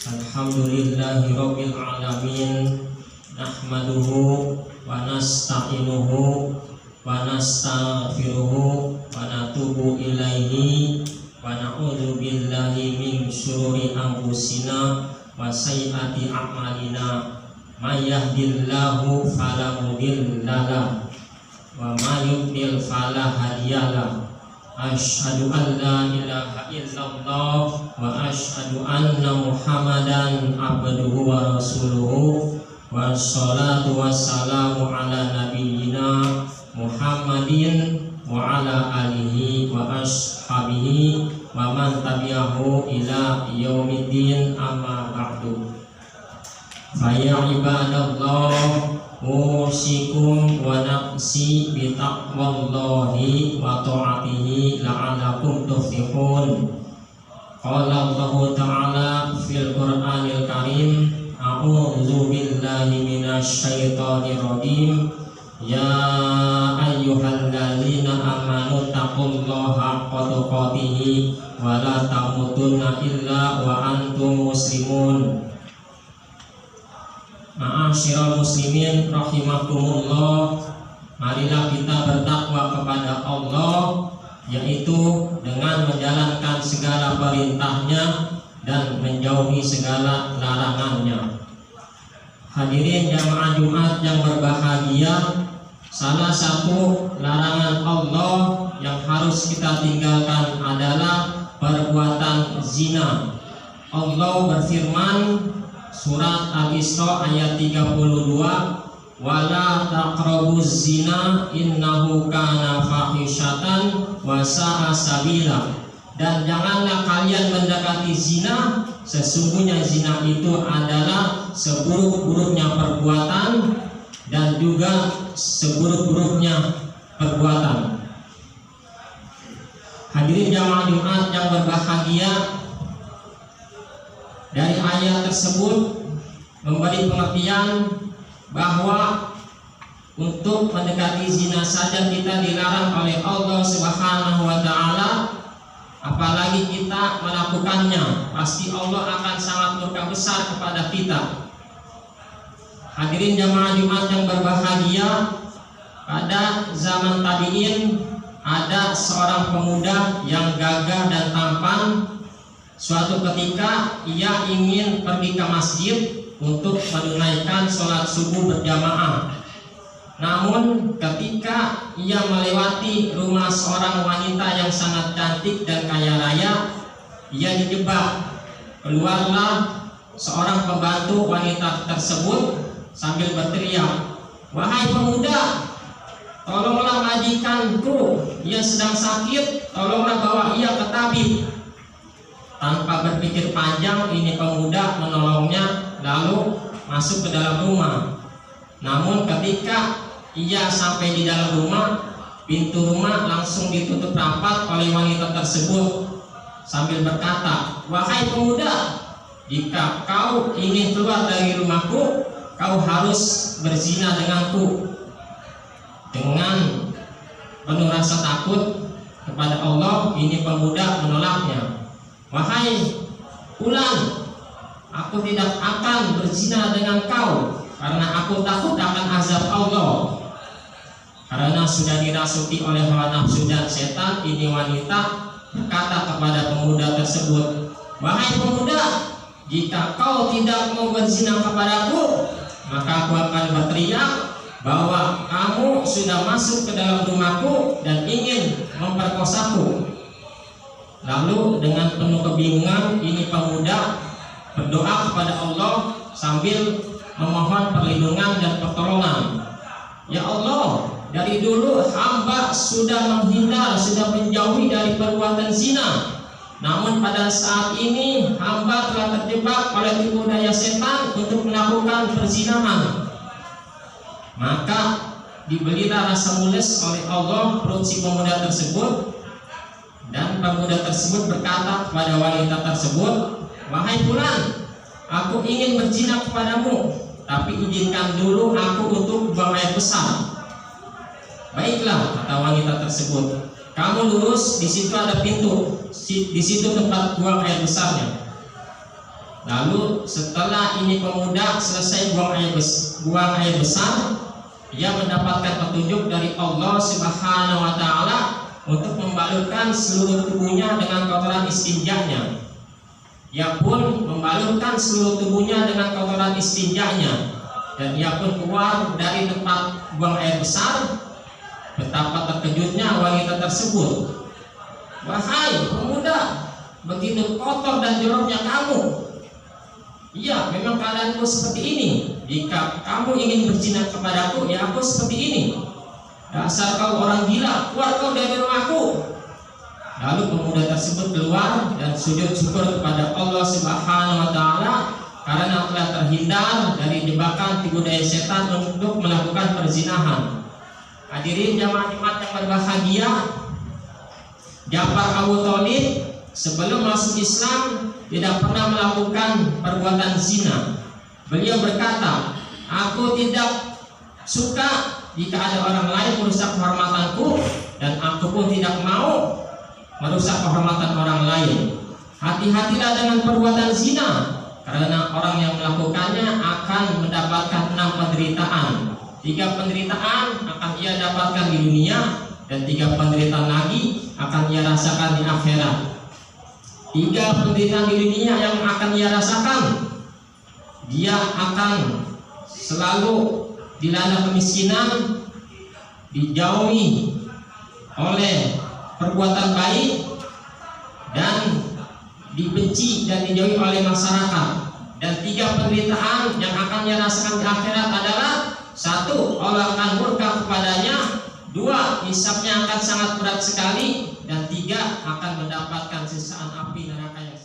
Alhamdulillahirabbil alamin. Nahmaduhu wa nasta'inuhu wa nastaghfiruhu wa natubu ilaihi wa na'udzu billahi min syururi anfusina wa sayyiati a'malina. May yahdihillahu fala mudhillalah wa may yudlil fala hadiyalah. Asyhadu an la ilaha illallah wa asyhadu anna Muhammadan abduhu wa rasuluhu. Wassalatu wassalamu ala nabiyyina Muhammadin wa ala alihi wa ashabihi wa man tabi'ahu ila yaumiddin, amma ba'du. Fa ya ibadallah, usikum wa nafsi bi taqwallahi wa ta'atihi la'allakum tuflihun. Qala Allah ta'ala fil Qur'anil Karim, a'udzu billahi minasyaitonir rajim. Ya ayyuhalladzina amanu taqullaha haqqa tuqatih wa la tamutunna illa wa antum muslimun. Ma'asyiral muslimin rahimakumullah, marilah kita bertakwa kepada Allah, yaitu dengan menjalankan segala perintahnya dan menjauhi segala larangannya. Hadirin jamaah Jumat yang berbahagia, salah satu larangan Allah yang harus kita tinggalkan adalah perbuatan zina. Allah berfirman, surat Al-Isra ayat 32, wala taqrabuz zina innahu kana fahisyatan wa sa'a sabila. Dan janganlah kalian mendekati zina, sesungguhnya zina itu adalah seburuk-buruknya perbuatan dan juga seburuk-buruknya perbuatan. Hadirin jamaah Jumat yang berbahagia, dari ayat tersebut memberi pengertian bahwa untuk mendekati zina saja kita dilarang oleh Allah Subhanahu wa ta'ala, apalagi kita melakukannya, pasti Allah akan sangat murka besar kepada kita. Hadirin jamaah Jumat yang berbahagia, pada zaman tabi'in ada seorang pemuda yang gagah dan tampan. Suatu ketika ia ingin pergi ke masjid untuk menunaikan sholat subuh berjamaah. Namun ketika ia melewati rumah seorang wanita yang sangat cantik dan kaya raya, ia dijebak. Keluarlah seorang pembantu wanita tersebut sambil berteriak, "Wahai pemuda, tolonglah majikanku, ia sedang sakit, tolonglah bawa ia ke tabib." Tanpa berpikir panjang, ini pemuda menolongnya lalu masuk ke dalam rumah. Namun ketika ia sampai di dalam rumah, pintu rumah langsung ditutup rapat oleh wanita tersebut sambil berkata, "Wahai pemuda, jika kau ingin keluar dari rumahku, kau harus berzina denganku." Dengan penuh rasa takut kepada Allah, ini pemuda menolaknya. "Wahai fulan, aku tidak akan berzina dengan kau karena aku takut akan azab Allah." Karena sudah dirasuki oleh hawa nafsu dan setan, ini wanita berkata kepada pemuda tersebut, "Wahai pemuda, jika kau tidak mau berzina kepadaku, maka aku akan berteriak bahwa kamu sudah masuk ke dalam rumahku dan ingin memperkosaku." Lalu dengan penuh kebingungan, ini pemuda berdoa kepada Allah sambil memohon perlindungan dan pertolongan. "Ya Allah, dari dulu hamba sudah menghindar, sudah menjauhi dari perbuatan zina. Namun pada saat ini hamba telah terjebak oleh tipu daya setan untuk melakukan perzinahan." Maka diberilah rasa mules oleh Allah perut si pemuda tersebut, dan pemuda tersebut berkata kepada wanita tersebut, "Wahai fulan, aku ingin berzina kepadamu, tapi izinkan dulu aku untuk buang air besar." "Baiklah," kata wanita tersebut, "kamu lurus, di situ ada pintu, di situ tempat buang air besarnya." Lalu setelah ini pemuda selesai buang air besar, dia mendapatkan petunjuk dari Allah Subhanahu wa Ta'ala untuk membalurkan seluruh tubuhnya dengan kotoran istinjanya. Ia pun membalurkan seluruh tubuhnya dengan kotoran istinjanya, dan ia pun keluar dari tempat buang air besar. Betapa terkejutnya wanita tersebut. "Wahai pemuda, begitu kotor dan joroknya kamu." "Iya, memang keadaanku seperti ini. Jika kamu ingin berzina kepadaku, ya aku seperti ini. Dasar kau orang gila, keluar kau dari rumahku." Lalu pemuda tersebut keluar dan sujud syukur kepada Allah Subhanahu wa Ta'ala karena telah terhindar dari jebakan tipu daya setan untuk melakukan perzinahan. Hadirin jamaah Jumat yang berbahagia, Ja'far Abu Thalib sebelum masuk Islam tidak pernah melakukan perbuatan zina. Beliau berkata, "Aku tidak suka jika ada orang lain merusak kehormatanku, dan aku pun tidak mau merusak kehormatan orang lain. Hati-hatilah dengan perbuatan zina, karena orang yang melakukannya akan mendapatkan 6 penderitaan. 3 penderitaan akan ia dapatkan di dunia, dan 3 penderitaan lagi akan ia rasakan di akhirat. 3 penderitaan di dunia yang akan ia rasakan, dia akan selalu dilanda kemiskinan, dijauhi oleh perbuatan baik, dan dibenci dan dijauhi oleh masyarakat. Dan 3 penderitaan yang akan ia rasakan di akhirat adalah: 1. Allah akan murka kepadanya, 2. hisabnya akan sangat berat sekali, dan 3. akan mendapatkan siksaan api neraka yang